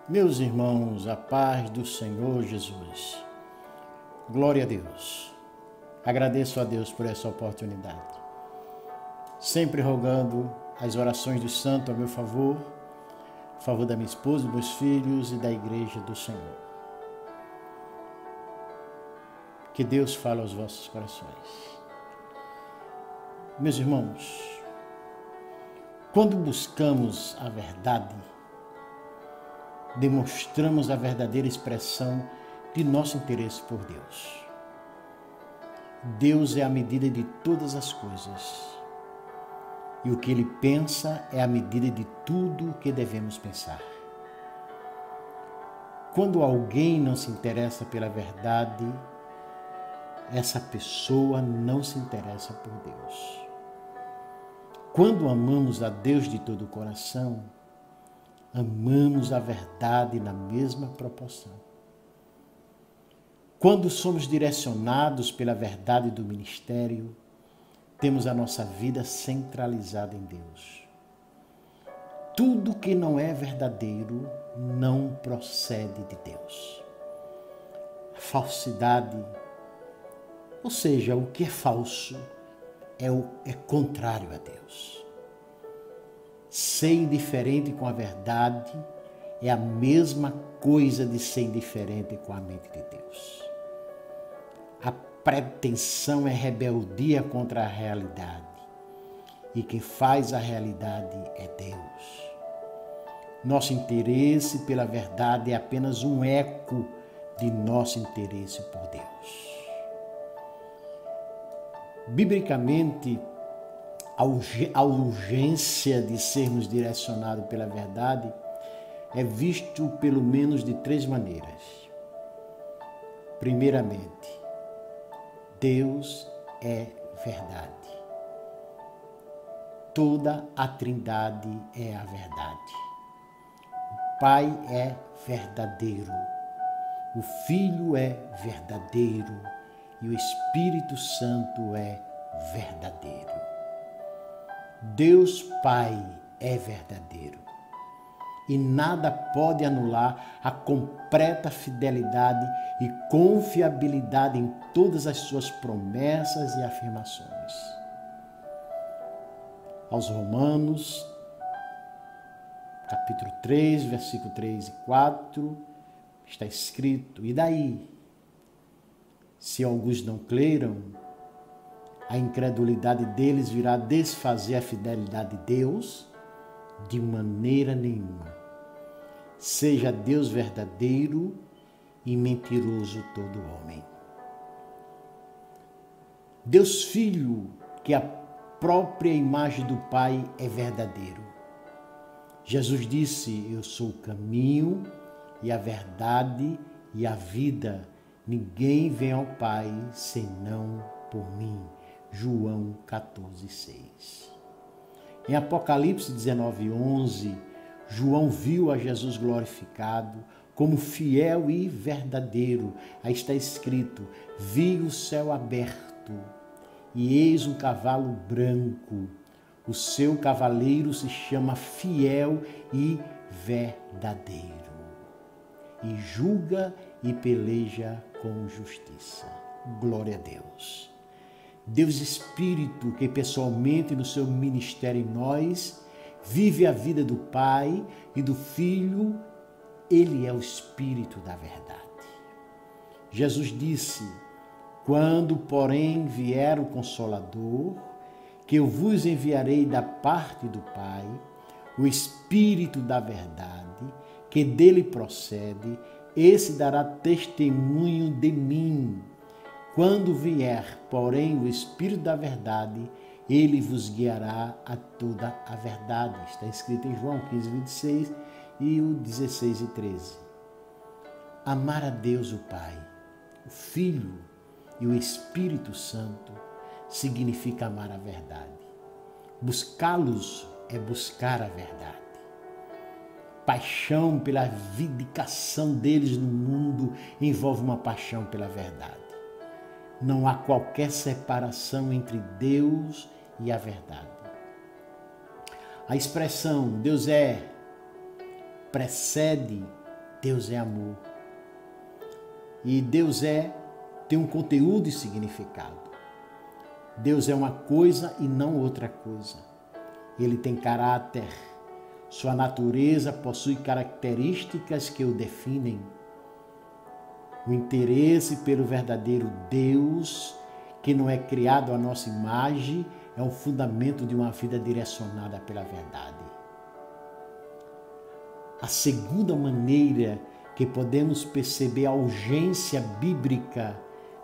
Meus irmãos, a paz do Senhor Jesus. Glória a Deus. Agradeço a Deus por essa oportunidade. Sempre rogando as orações dos santos a meu favor, a favor da minha esposa, dos meus filhos e da igreja do Senhor. Que Deus fale aos vossos corações. Meus irmãos, quando buscamos a verdade, demonstramos a verdadeira expressão de nosso interesse por Deus. Deus é a medida de todas as coisas, e o que Ele pensa é a medida de tudo o que devemos pensar. Quando alguém não se interessa pela verdade, essa pessoa não se interessa por Deus. Quando amamos a Deus de todo o coração, amamos a verdade na mesma proporção. Quando somos direcionados pela verdade do ministério, temos a nossa vida centralizada em Deus. Tudo que não é verdadeiro não procede de Deus. A falsidade, ou seja, o que é falso, é contrário a Deus. Ser indiferente com a verdade é a mesma coisa de ser indiferente com a mente de Deus. A pretensão é rebeldia contra a realidade, e quem faz a realidade é Deus. Nosso interesse pela verdade é apenas um eco de nosso interesse por Deus. Biblicamente, a urgência de sermos direcionados pela verdade é visto pelo menos de três maneiras. Primeiramente, Deus é verdade. Toda a Trindade é a verdade. O Pai é verdadeiro, o Filho é verdadeiro e o Espírito Santo é verdadeiro. Deus Pai é verdadeiro e nada pode anular a completa fidelidade e confiabilidade em todas as suas promessas e afirmações. Aos Romanos, capítulo 3, versículo 3 e 4, está escrito: e daí, se alguns não creram, a incredulidade deles virá desfazer a fidelidade de Deus? De maneira nenhuma. Seja Deus verdadeiro e mentiroso todo homem. Deus Filho, que a própria imagem do Pai, é verdadeiro. Jesus disse: eu sou o caminho e a verdade e a vida. Ninguém vem ao Pai senão por mim. João 14:6. Em Apocalipse 19:11, João viu a Jesus glorificado como fiel e verdadeiro. Aí está escrito: vi o céu aberto e eis um cavalo branco. O seu cavaleiro se chama Fiel e Verdadeiro e julga e peleja com justiça. Glória a Deus. Deus Espírito, que pessoalmente no seu ministério em nós, vive a vida do Pai e do Filho, Ele é o Espírito da verdade. Jesus disse: quando, porém, vier o Consolador, que eu vos enviarei da parte do Pai, o Espírito da verdade, que dele procede, esse dará testemunho de mim. Quando vier, porém, o Espírito da verdade, ele vos guiará a toda a verdade. Está escrito em João 15:26 e o 16 e 13. Amar a Deus o Pai, o Filho e o Espírito Santo significa amar a verdade. Buscá-los é buscar a verdade. Paixão pela vindicação deles no mundo envolve uma paixão pela verdade. Não há qualquer separação entre Deus e a verdade. A expressão Deus precede Deus é amor. E Deus tem um conteúdo e significado. Deus é uma coisa e não outra coisa. Ele tem caráter. Sua natureza possui características que o definem. O interesse pelo verdadeiro Deus, que não é criado à nossa imagem, é o fundamento de uma vida direcionada pela verdade. A segunda maneira que podemos perceber a urgência bíblica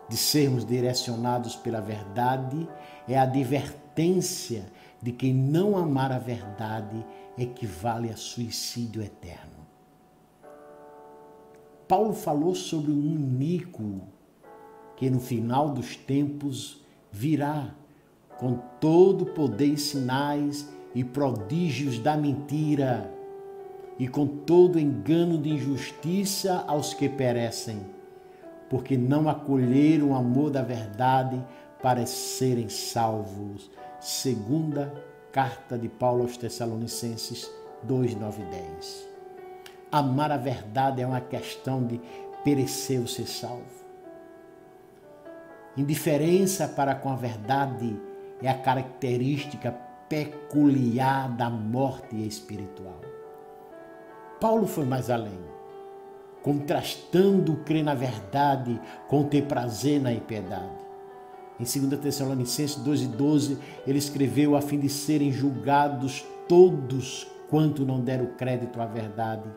de sermos direcionados pela verdade é a advertência de que não amar a verdade equivale a suicídio eterno. Paulo falou sobre um iníquo que no final dos tempos virá com todo poder e sinais e prodígios da mentira e com todo engano de injustiça aos que perecem, porque não acolheram o amor da verdade para serem salvos. Segunda carta de Paulo aos Tessalonicenses 2, 9 e 10. Amar a verdade é uma questão de perecer ou ser salvo. Indiferença para com a verdade é a característica peculiar da morte espiritual. Paulo foi mais além, contrastando crer na verdade com ter prazer na impiedade. Em 2 Tessalonicenses 2:12, ele escreveu a fim de serem julgados todos quanto não deram crédito à verdade,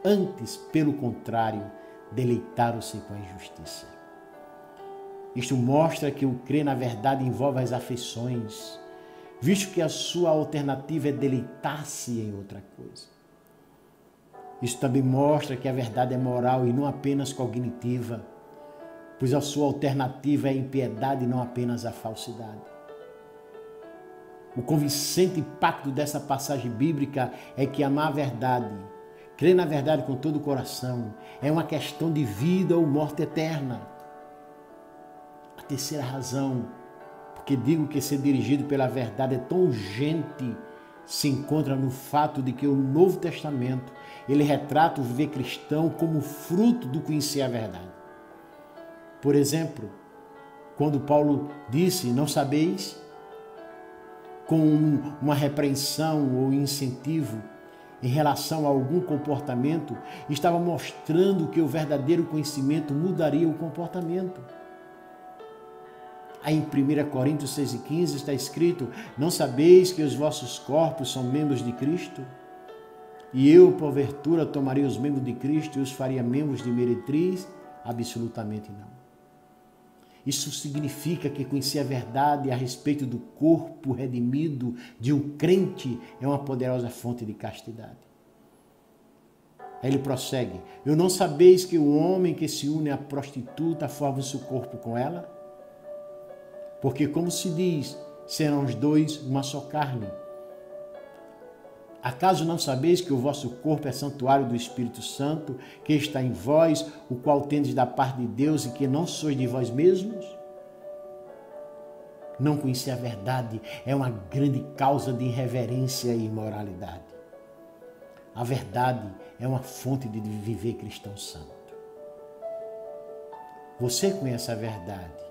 antes, pelo contrário, deleitaram-se com a injustiça. Isto mostra que o crer na verdade envolve as afeições, visto que a sua alternativa é deleitar-se em outra coisa. Isso também mostra que a verdade é moral e não apenas cognitiva, pois a sua alternativa é a impiedade e não apenas a falsidade. O convincente impacto dessa passagem bíblica é que amar a verdade, crer na verdade com todo o coração, é uma questão de vida ou morte eterna. A terceira razão, porque digo que ser dirigido pela verdade é tão urgente, se encontra no fato de que o Novo Testamento, ele retrata o viver cristão como fruto do conhecer a verdade. Por exemplo, quando Paulo disse, não sabeis, com uma repreensão ou incentivo em relação a algum comportamento, estava mostrando que o verdadeiro conhecimento mudaria o comportamento. Aí em 1 Coríntios 6:15 está escrito, não sabeis que os vossos corpos são membros de Cristo? E eu, porventura, tomaria os membros de Cristo e os faria membros de meretriz? Absolutamente não. Isso significa que conhecer a verdade a respeito do corpo redimido de um crente é uma poderosa fonte de castidade. Aí ele prossegue, eu não sabeis que o homem que se une à prostituta forma o seu corpo com ela? Porque como se diz, serão os dois uma só carne. Acaso não sabeis que o vosso corpo é santuário do Espírito Santo, que está em vós, o qual tendes da parte de Deus e que não sois de vós mesmos? Não conhecer a verdade é uma grande causa de irreverência e imoralidade. A verdade é uma fonte de viver cristão santo. Você conhece a verdade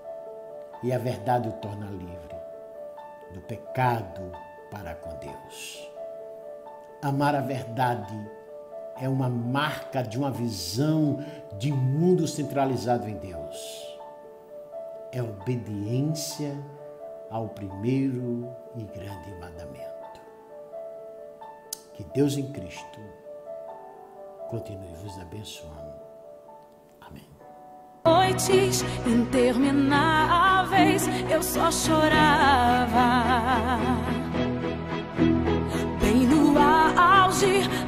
e a verdade o torna livre do pecado para com Deus. Amar a verdade é uma marca de uma visão de mundo centralizado em Deus. É obediência ao primeiro e grande mandamento. Que Deus em Cristo continue vos abençoando. Amém. Noites intermináveis eu só chorava.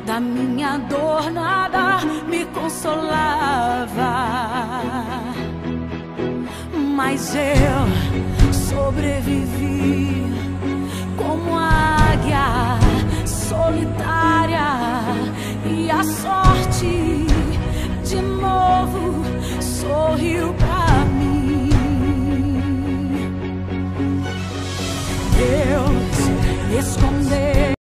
Da minha dor nada me consolava, mas eu sobrevivi como águia solitária e a sorte de novo sorriu pra